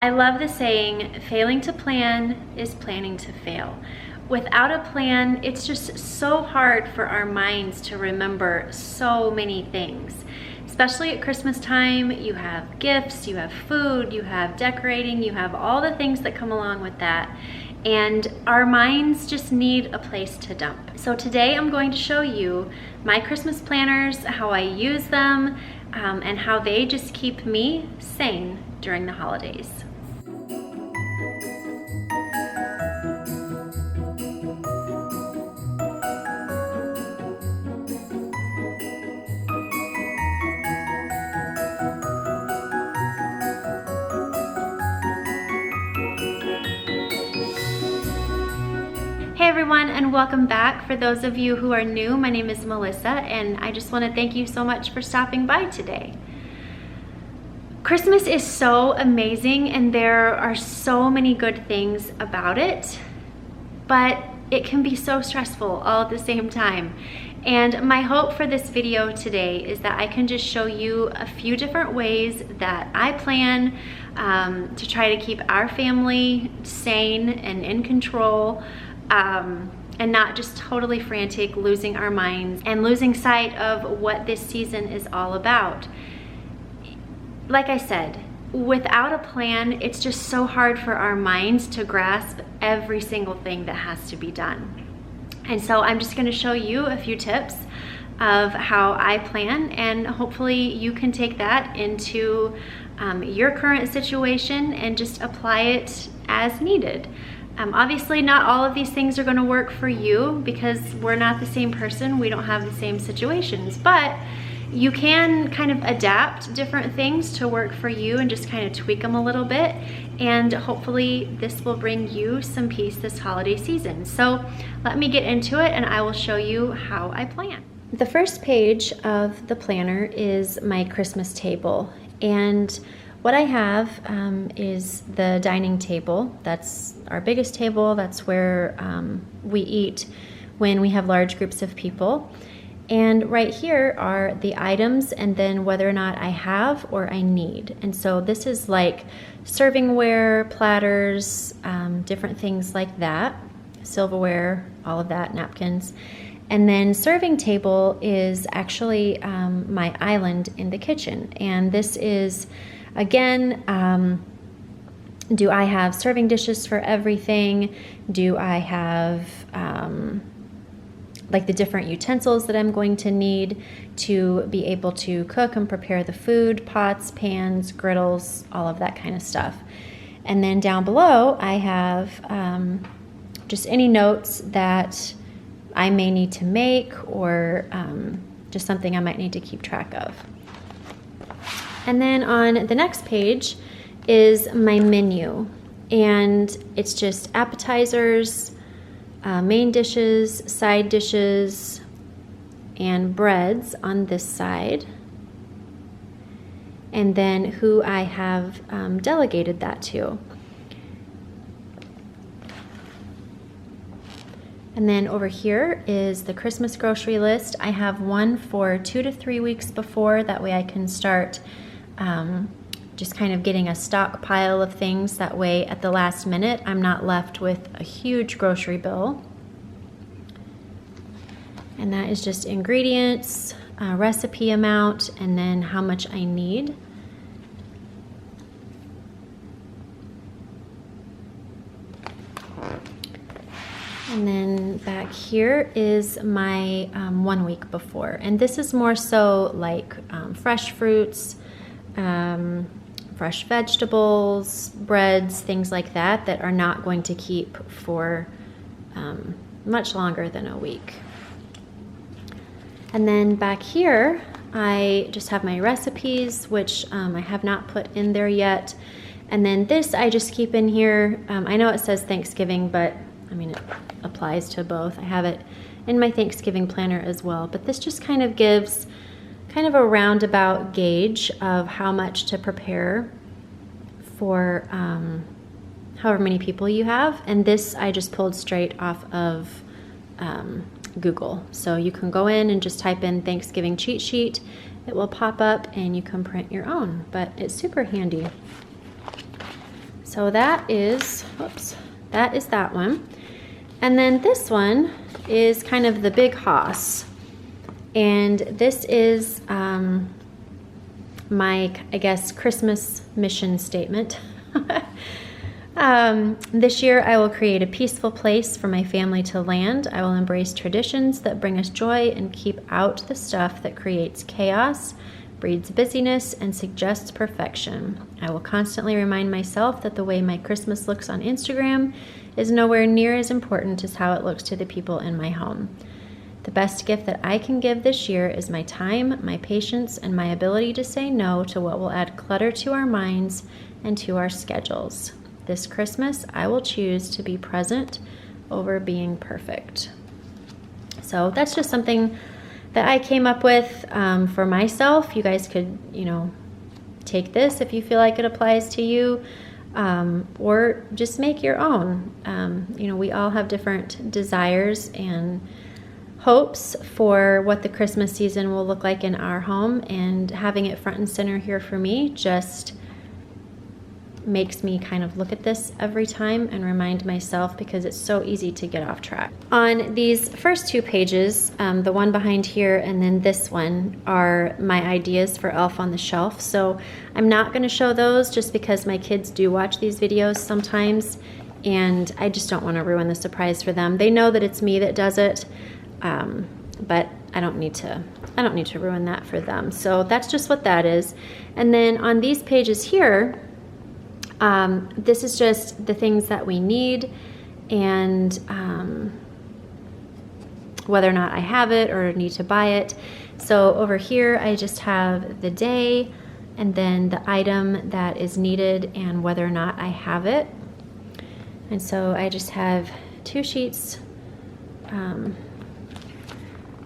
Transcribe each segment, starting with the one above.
I love the saying, failing to plan is planning to fail. Without a plan, it's just so hard for our minds to remember so many things. Especially at Christmas time, you have gifts, you have food, you have decorating, you have all the things that come along with that. And our minds just need a place to dump. So today I'm going to show you my Christmas planners, how I use them, and how they just keep me sane during the holidays. Hey everyone, and welcome back. For those of you who are new, my name is Melissa, and I just want to thank you so much for stopping by today. Christmas is so amazing, and there are so many good things about it, but it can be so stressful all at the same time. And my hope for this video today is that I can just show you a few different ways that I plan to try to keep our family sane and in control, and not just totally frantic, losing our minds and losing sight of what this season is all about. Like I said, without a plan, it's just so hard for our minds to grasp every single thing that has to be done. And so I'm just going to show you a few tips of how I plan, and hopefully you can take that into your current situation and just apply it as needed. Obviously not all of these things are going to work for you because we're not the same person, we don't have the same situations, but you can kind of adapt different things to work for you and just kind of tweak them a little bit, and hopefully this will bring you some peace this holiday season. So let me get into it and I will show you how I plan. The first page of the planner is my Christmas table, and what I have is the dining table. That's our biggest table. That's where we eat when we have large groups of people. And right here are the items and then whether or not I have or I need. And so this is like servingware, platters, different things like that, silverware, all of that, napkins. And then serving table is actually my island in the kitchen. And this is, again, do I have serving dishes for everything? Do I have like the different utensils that I'm going to need to be able to cook and prepare the food, pots, pans, griddles, all of that kind of stuff. And then down below I have just any notes that I may need to make, or just something I might need to keep track of. And then on the next page is my menu, and it's just appetizers, main dishes, side dishes, and breads on this side, and then who I have delegated that to. And then over here is the Christmas grocery list. I have one for 2 to 3 weeks before, that way I can start just kind of getting a stockpile of things. That way at the last minute I'm not left with a huge grocery bill. And that is just ingredients, recipe amount, and then how much I need. And then back here is my 1 week before. And this is more so like fresh fruits, fresh vegetables, breads, things like that, that are not going to keep for much longer than a week. And then back here, I just have my recipes, which I have not put in there yet. And then this I just keep in here. I know it says Thanksgiving, but I mean, it applies to both. I have it in my Thanksgiving planner as well, but this just kind of gives kind of a roundabout gauge of how much to prepare for however many people you have. And this I just pulled straight off of Google. So you can go in and just type in Thanksgiving cheat sheet. It will pop up and you can print your own, but it's super handy. so that is, whoops, that is that one. And then this one is kind of the big hoss. And this is my, I guess, Christmas mission statement. This year I will create a peaceful place for my family to land. I will embrace traditions that bring us joy and keep out the stuff that creates chaos, breeds busyness, and suggests perfection. I will constantly remind myself that the way my Christmas looks on Instagram is nowhere near as important as how it looks to the people in my home. The best gift that I can give this year is my time, my patience, and my ability to say no to what will add clutter to our minds and to our schedules. This Christmas, I will choose to be present over being perfect. So that's just something that I came up with for myself. You guys could, take this if you feel like it applies to you, or just make your own. We all have different desires and hopes for what the Christmas season will look like in our home, and having it front and center here for me just makes me kind of look at this every time and remind myself, because it's so easy to get off track. On these first two pages, the one behind here and then this one, are my ideas for Elf on the Shelf. So I'm not going to show those just because my kids do watch these videos sometimes, and I just don't want to ruin the surprise for them. They know that it's me that does it, but I don't need to ruin that for them. So that's just what that is. And then on these pages here, this is just the things that we need, and whether or not I have it or need to buy it. So over here I just have the day and then the item that is needed and whether or not I have it. And so I just have 2 sheets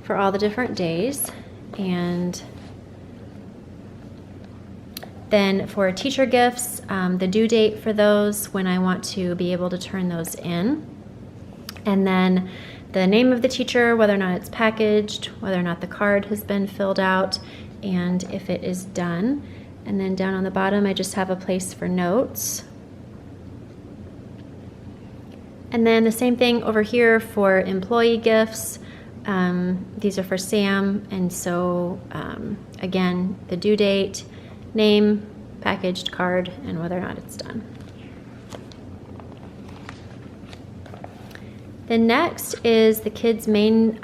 for all the different days. And then for teacher gifts, the due date for those, when I want to be able to turn those in. And then the name of the teacher, whether or not it's packaged, whether or not the card has been filled out, and if it is done. And then down on the bottom, I just have a place for notes. And then the same thing over here for employee gifts. These are for Sam, and so again, the due date, name, packaged card, and whether or not it's done. Then next is the kids' main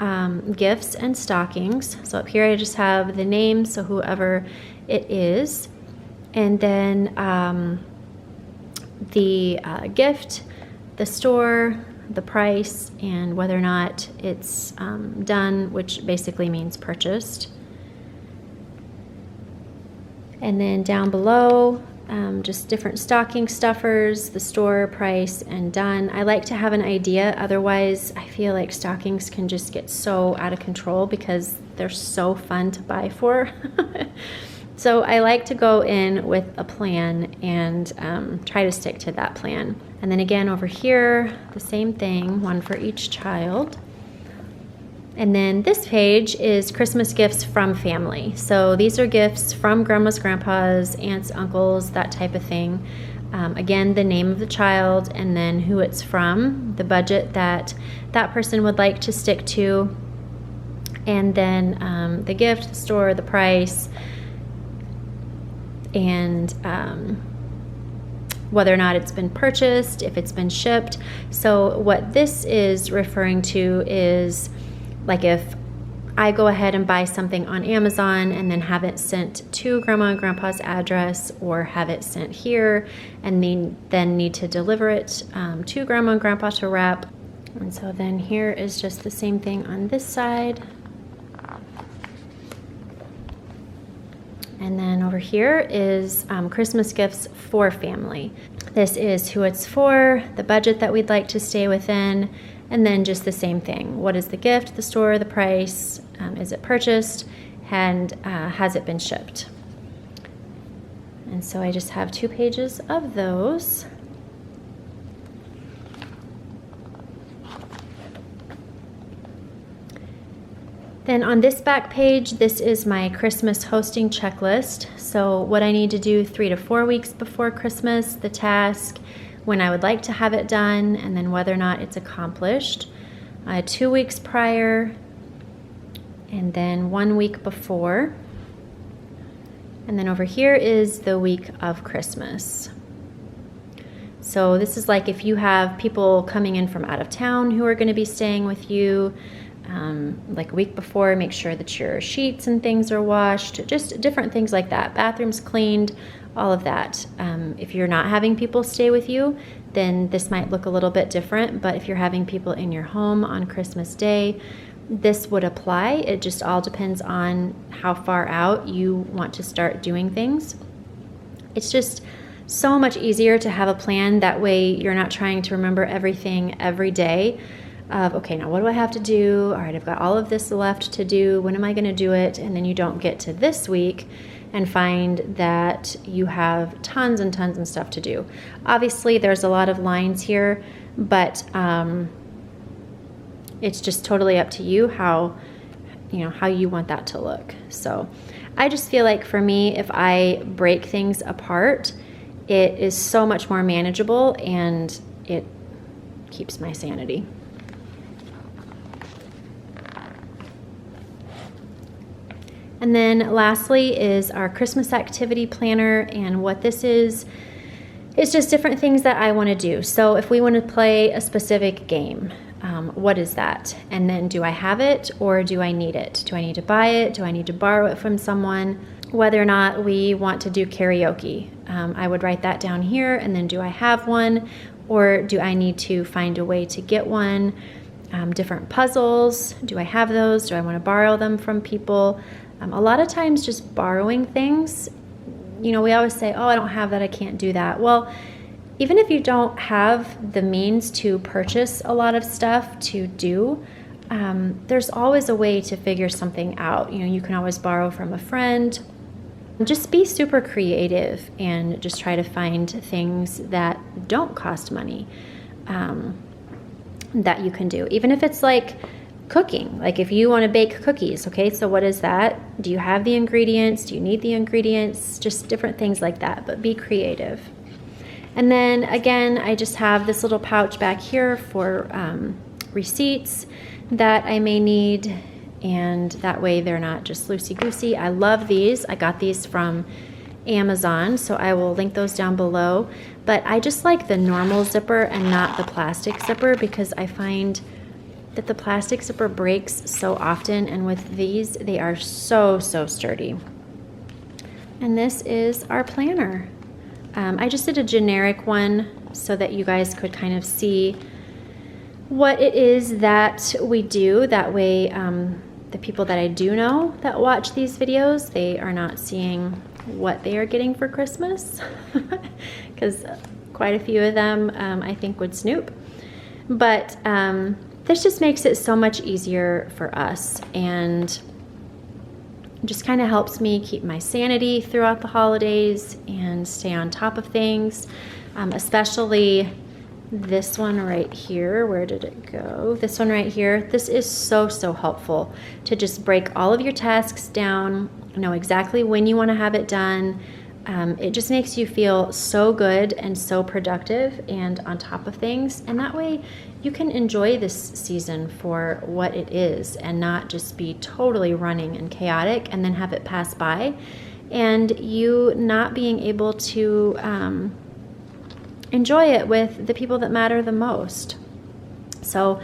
gifts and stockings. So up here I just have the name, so whoever it is, and then the gift, the store, the price, and whether or not it's done, which basically means purchased. And then down below, just different stocking stuffers, the store, price, and done. I like to have an idea, otherwise I feel like stockings can just get so out of control because they're so fun to buy for. So I like to go in with a plan and try to stick to that plan. And then again over here, the same thing, one for each child. And then this page is Christmas gifts from family. So these are gifts from grandmas, grandpas, aunts, uncles, that type of thing. Again, the name of the child and then who it's from, the budget that that person would like to stick to, and then the gift, the store, the price, and whether or not it's been purchased, if it's been shipped. So what this is referring to is, like, if I go ahead and buy something on Amazon and then have it sent to grandma and grandpa's address, or have it sent here and then need to deliver it to grandma and grandpa to wrap. And so then here is just the same thing on this side. And then over here is Christmas gifts for family. This is who it's for, the budget that we'd like to stay within, and then just the same thing. What is the gift, the store, the price, is it purchased, and has it been shipped? And so I just have 2 pages of those. Then on this back page, this is my Christmas hosting checklist. So what I need to do 3 to 4 weeks before Christmas, the task, when I would like to have it done, and then whether or not it's accomplished. 2 weeks prior, and then 1 week before. And then over here is the week of Christmas. So this is like if you have people coming in from out of town who are going to be staying with you, like a week before, make sure that your sheets and things are washed, just different things like that. Bathrooms cleaned, all of that. If you're not having people stay with you, then this might look a little bit different, but if you're having people in your home on Christmas Day, this would apply. It just all depends on how far out you want to start doing things. It's just so much easier to have a plan. That way you're not trying to remember everything every day of, okay, now what do I have to do? All right, I've got all of this left to do. When am I going to do it? And then you don't get to this week and find that you have tons and tons of stuff to do. Obviously, there's a lot of lines here, but it's just totally up to you how you want that to look. So I just feel like for me, if I break things apart, it is so much more manageable and it keeps my sanity. And then lastly is our Christmas activity planner, and what this is, it's just different things that I want to do. So if we want to play a specific game, what is that? And then do I have it or do I need it? Do I need to buy it? Do I need to borrow it from someone? Whether or not we want to do karaoke, I would write that down here, and then do I have one or do I need to find a way to get one? Different puzzles, do I have those? Do I want to borrow them from people? A lot of times just borrowing things, we always say, oh, I don't have that, I can't do that. Well, even if you don't have the means to purchase a lot of stuff to do, there's always a way to figure something out. You can always borrow from a friend. Just be super creative and just try to find things that don't cost money that you can do. Even if it's like cooking, like if you want to bake cookies, okay, so what is that? Do you have the ingredients? Do you need the ingredients? Just different things like that, but be creative. And then again, I just have this little pouch back here for receipts that I may need, and that way they're not just loosey-goosey. I love these. I got these from Amazon, so I will link those down below. But I just like the normal zipper and not the plastic zipper, because I find that the plastic zipper breaks so often, and with these, they are so sturdy. And this is our planner. I just did a generic one so that you guys could kind of see what it is that we do. That way, the people that I do know that watch these videos, they are not seeing what they are getting for Christmas, because quite a few of them I think would snoop. But this just makes it so much easier for us, and just kind of helps me keep my sanity throughout the holidays and stay on top of things, especially this one right here. Where did it go? This one right here. This is so helpful to just break all of your tasks down, know exactly when you want to have it done. It just makes you feel so good and so productive and on top of things, and that way you can enjoy this season for what it is and not just be totally running and chaotic and then have it pass by and you not being able to enjoy it with the people that matter the most. So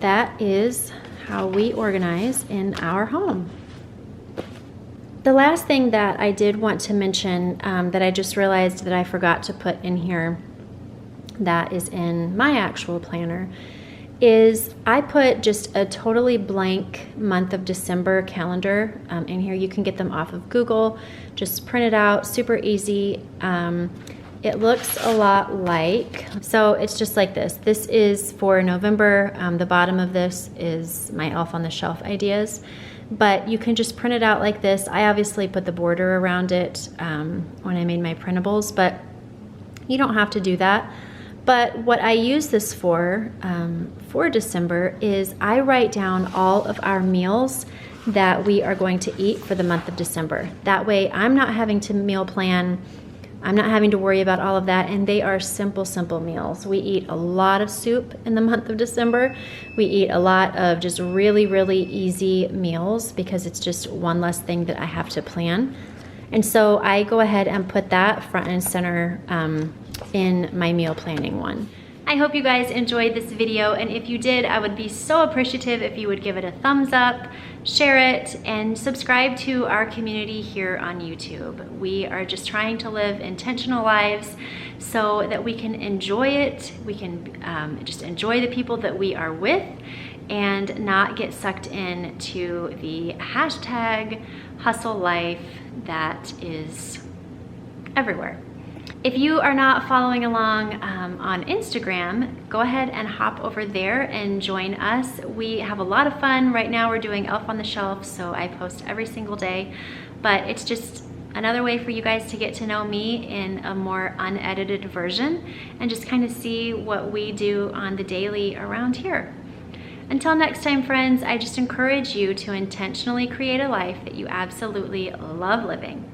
that is how we organize in our home. The last thing that I did want to mention that I just realized that I forgot to put in here that is in my actual planner is I put just a totally blank month of December calendar in here. You can get them off of Google. Just print it out, super easy. It looks a lot like, so it's just like this. This is for November. The bottom of this is my elf on the shelf ideas. But you can just print it out like this. I obviously put the border around it when I made my printables, but you don't have to do that. But what I use this for December is I write down all of our meals that we are going to eat for the month of December. That way I'm not having to meal plan, I'm not having to worry about all of that, and they are simple, simple meals. We eat a lot of soup in the month of December. We eat a lot of just really, really easy meals because it's just one less thing that I have to plan. And so I go ahead and put that front and center in my meal planning one. I hope you guys enjoyed this video, and if you did, I would be so appreciative if you would give it a thumbs up, share it, and subscribe to our community here on YouTube. We are just trying to live intentional lives so that we can enjoy it, we can just enjoy the people that we are with, and not get sucked into the hashtag hustle life that is everywhere. If you are not following along on Instagram, go ahead and hop over there and join us. We have a lot of fun. Right now we're doing Elf on the Shelf, so I post every single day, but it's just another way for you guys to get to know me in a more unedited version and just kind of see what we do on the daily around here. Until next time, friends, I just encourage you to intentionally create a life that you absolutely love living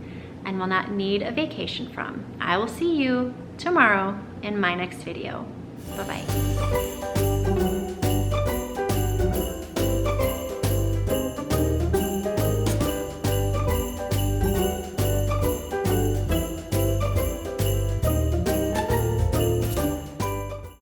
and will not need a vacation from. I will see you tomorrow in my next video. Bye-bye.